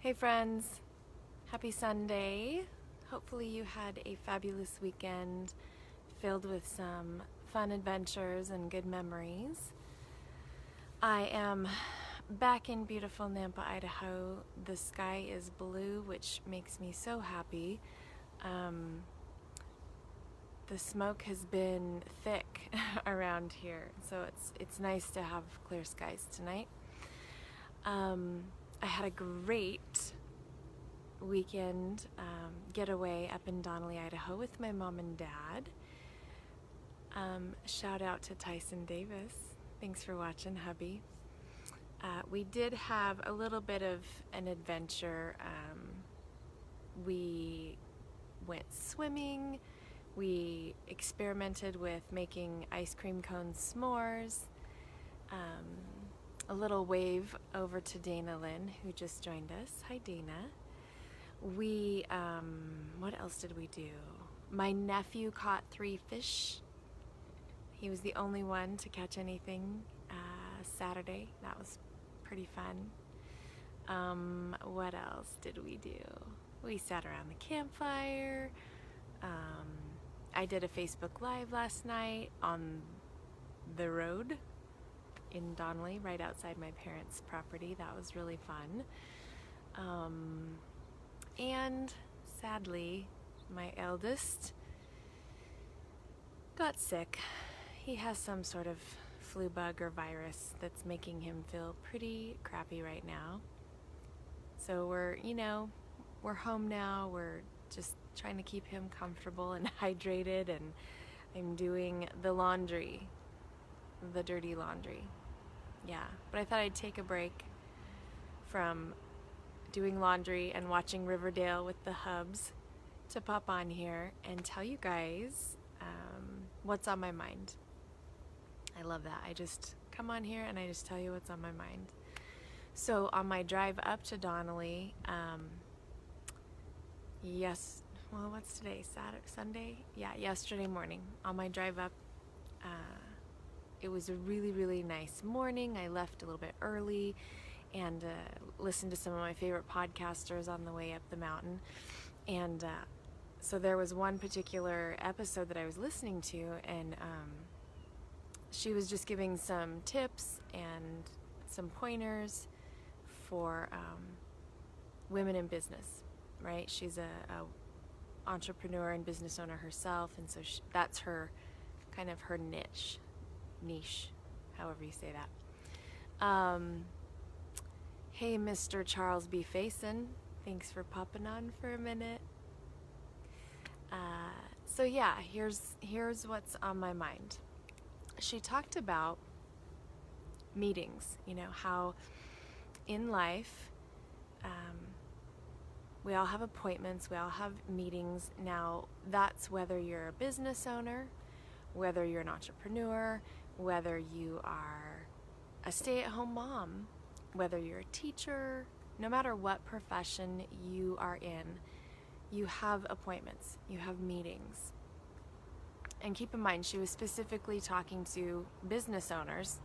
Hey friends, happy Sunday. Hopefully you had a fabulous weekend filled with some fun adventures and good memories. I am back in beautiful Nampa, Idaho. The sky is blue, which makes me so happy. The smoke has been thick around here, so it's nice to have clear skies tonight. I had a great weekend getaway up in Donnelly, Idaho with my mom and dad. Shout out to Tyson Davis. Thanks for watching, hubby. We did have a little bit of an adventure. We went swimming. We experimented with making ice cream cone s'mores. A little wave over to Dana Lynn, who just joined us. Hi, Dana. We, what else did we do? My nephew caught 3 fish. He was the only one to catch anything Saturday. That was pretty fun. What else did we do? We sat around the campfire. I did a Facebook Live last night on the road in Donnelly, right outside my parents' property. That was really fun. And sadly, my eldest got sick. He has some sort of flu bug or virus that's making him feel pretty crappy right now. So we're home now. We're just trying to keep him comfortable and hydrated, and I'm doing the laundry, the dirty laundry. Yeah, but I thought I'd take a break from doing laundry and watching Riverdale with the hubs to pop on here and tell you guys what's on my mind. I love that. I just come on here and I just tell you what's on my mind. So on my drive up to Donnelly, what's today? Sunday? Yeah, yesterday morning on my drive up, it was a really, really nice morning. I left a little bit early and listened to some of my favorite podcasters on the way up the mountain. And so there was one particular episode that I was listening to, and she was just giving some tips and some pointers for women in business, right? She's a entrepreneur and business owner herself, and so that's her kind of her niche, however you say that. Hey, Mr. Charles B. Faison, thanks for popping on for a minute. So yeah, here's what's on my mind. She talked about meetings, how in life we all have appointments, we all have meetings. Now, that's whether you're a business owner, whether you're an entrepreneur, whether you are a stay-at-home mom, whether you're a teacher, no matter what profession you are in, you have appointments, you have meetings. And keep in mind, she was specifically talking to business owners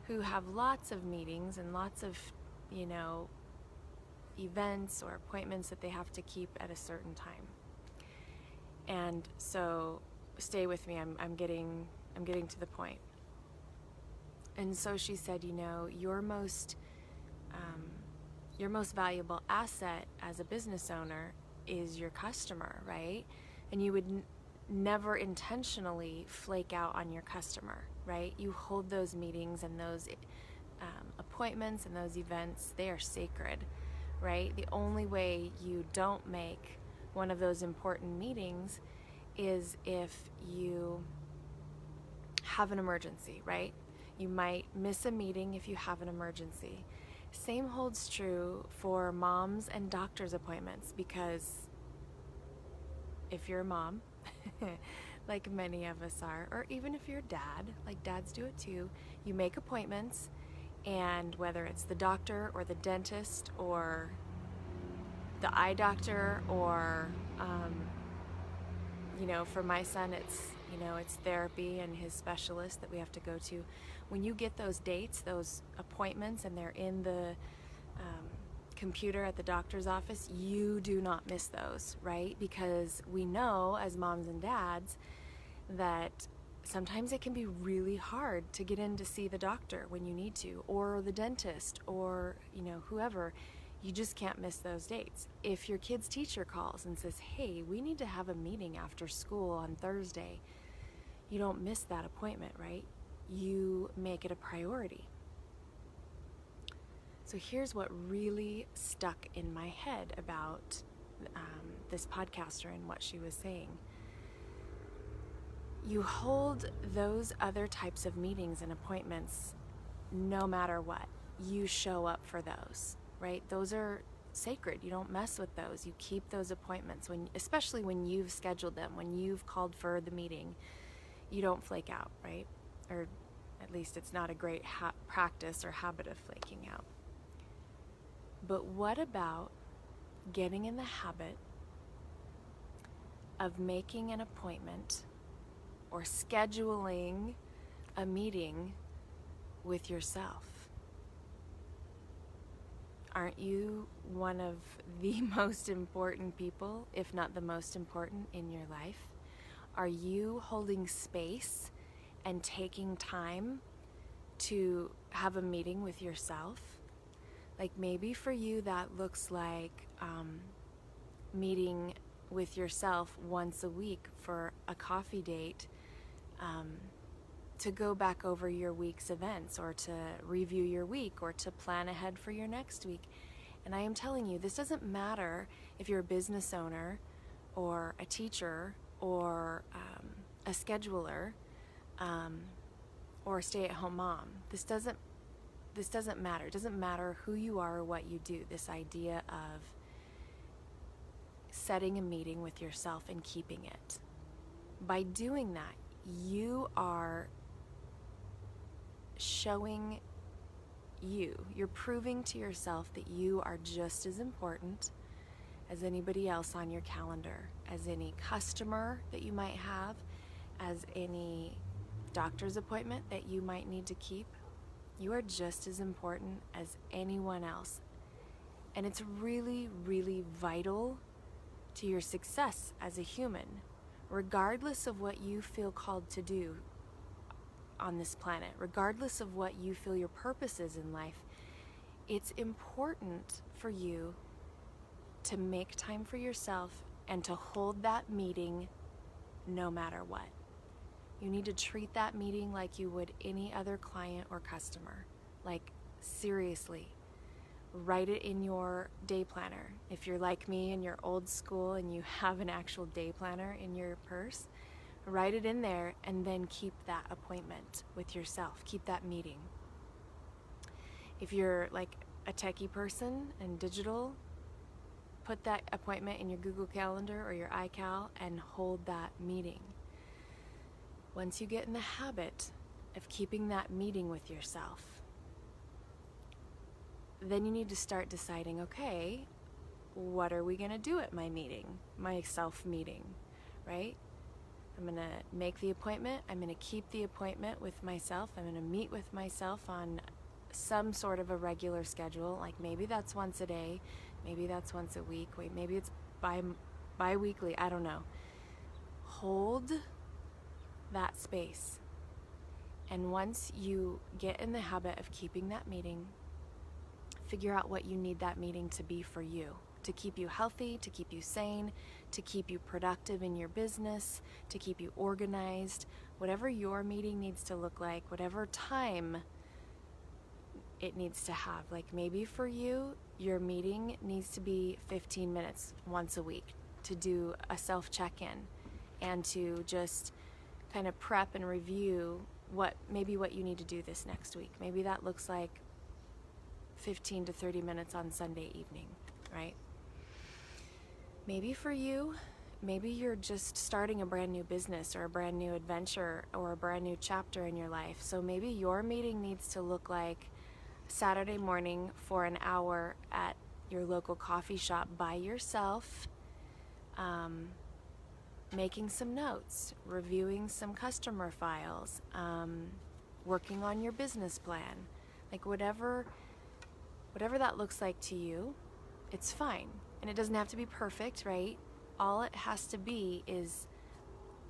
who have lots of meetings and lots of, events or appointments that they have to keep at a certain time. And so stay with me, I'm getting to the point. And so she said, your most valuable asset as a business owner is your customer, right? And you would never intentionally flake out on your customer, right? You hold those meetings and those appointments and those events, they are sacred, right? The only way you don't make one of those important meetings is if you have an emergency, right? You might miss a meeting if you have an emergency. Same holds true for moms and doctor's appointments, because if you're a mom, like many of us are, or even if you're a dad, like dads do it too, you make appointments, and whether it's the doctor or the dentist or the eye doctor or, for my son, it's therapy and his specialist that we have to go to. When you get those dates, those appointments, and they're in the computer at the doctor's office, you do not miss those, right? Because we know as moms and dads that sometimes it can be really hard to get in to see the doctor when you need to, or the dentist, or whoever. You just can't miss those dates. If your kid's teacher calls and says, hey, we need to have a meeting after school on Thursday, you don't miss that appointment, right? You make it a priority. So here's what really stuck in my head about this podcaster and what she was saying. You hold those other types of meetings and appointments no matter what. You show up for those, right? Those are sacred. You don't mess with those. You keep those appointments, especially when you've scheduled them, when you've called for the meeting. You don't flake out, right? Or at least it's not a great practice or habit of flaking out. But what about getting in the habit of making an appointment or scheduling a meeting with yourself? Aren't you one of the most important people, if not the most important, in your life? Are you holding space and taking time to have a meeting with yourself? Like maybe for you that looks like meeting with yourself once a week for a coffee date, to go back over your week's events, or to review your week, or to plan ahead for your next week. And I am telling you, this doesn't matter if you're a business owner or a teacher or a scheduler or a stay-at-home mom. This doesn't matter. It doesn't matter who you are or what you do. This idea of setting a meeting with yourself and keeping it. By doing that, you are showing you're proving to yourself that you are just as important as anybody else on your calendar, as any customer that you might have, as any doctor's appointment that you might need to keep. You are just as important as anyone else. And it's really, really vital to your success as a human, regardless of what you feel called to do on this planet, regardless of what you feel your purpose is in life. It's important for you to make time for yourself and to hold that meeting no matter what. You need to treat that meeting like you would any other client or customer. Like, seriously. Write it in your day planner. If you're like me and you're old school and you have an actual day planner in your purse, write it in there and then keep that appointment with yourself. Keep that meeting. If you're like a techie person and digital, put that appointment in your Google Calendar or your iCal and hold that meeting. Once you get in the habit of keeping that meeting with yourself, then you need to start deciding, okay, what are we going to do at my meeting, my self meeting, right? I'm going to make the appointment. I'm going to keep the appointment with myself. I'm going to meet with myself on some sort of a regular schedule. Like maybe that's once a day. Maybe that's once a week. Maybe it's bi-weekly. I don't know. Hold that space. And once you get in the habit of keeping that meeting, figure out what you need that meeting to be for you, to keep you healthy, to keep you sane, to keep you productive in your business, to keep you organized. Whatever your meeting needs to look like, whatever time it needs to have. Like maybe for you, your meeting needs to be 15 minutes once a week to do a self-check-in and to just kind of prep and review what you need to do this next week. Maybe that looks like 15 to 30 minutes on Sunday evening, right? Maybe for you, maybe you're just starting a brand new business or a brand new adventure or a brand new chapter in your life. So maybe your meeting needs to look like Saturday morning for an hour at your local coffee shop by yourself, making some notes, reviewing some customer files, working on your business plan. Like whatever that looks like to you, it's fine. And it doesn't have to be perfect, right? All it has to be is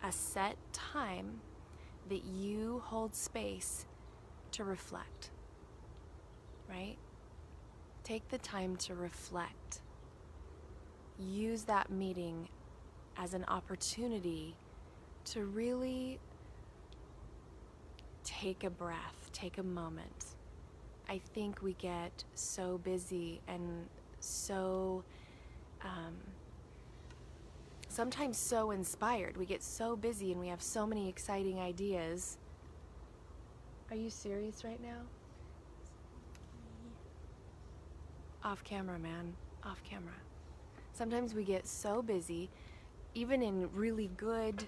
a set time that you hold space to reflect, right? Take the time to reflect. Use that meeting as an opportunity to really take a breath, take a moment. I think we get so busy and so sometimes so inspired. We get so busy and we have so many exciting ideas. Are you serious right now? Off camera, man. Off camera. Sometimes we get so busy, even in really good,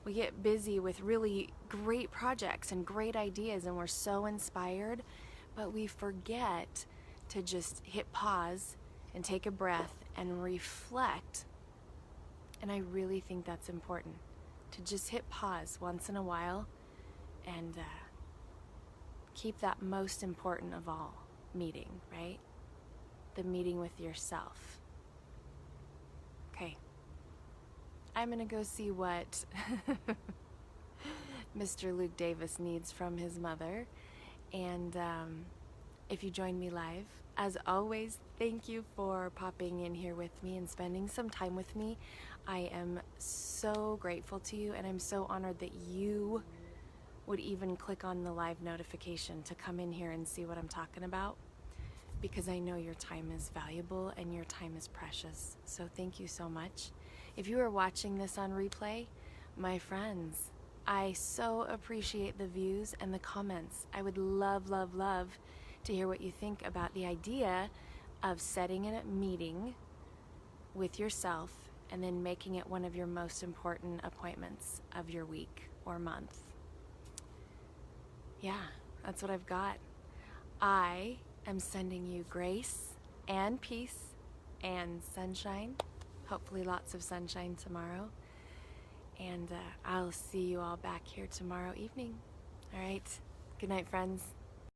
we get busy with really great projects and great ideas, and we're so inspired, but we forget to just hit pause and take a breath and reflect. And I really think that's important, to just hit pause once in a while and keep that most important of all meeting, right? The meeting with yourself. Okay. I'm gonna go see what Mr. Luke Davis needs from his mother. And if you join me live, as always, thank you for popping in here with me and spending some time with me. I am so grateful to you, and I'm so honored that you would even click on the live notification to come in here and see what I'm talking about, because I know your time is valuable and your time is precious. So thank you so much. If you are watching this on replay, my friends, I so appreciate the views and the comments. I would love, love, love to hear what you think about the idea of setting a meeting with yourself and then making it one of your most important appointments of your week or month. Yeah, that's what I've got. I am sending you grace and peace and sunshine. Hopefully lots of sunshine tomorrow. And I'll see you all back here tomorrow evening. All right. Good night, friends.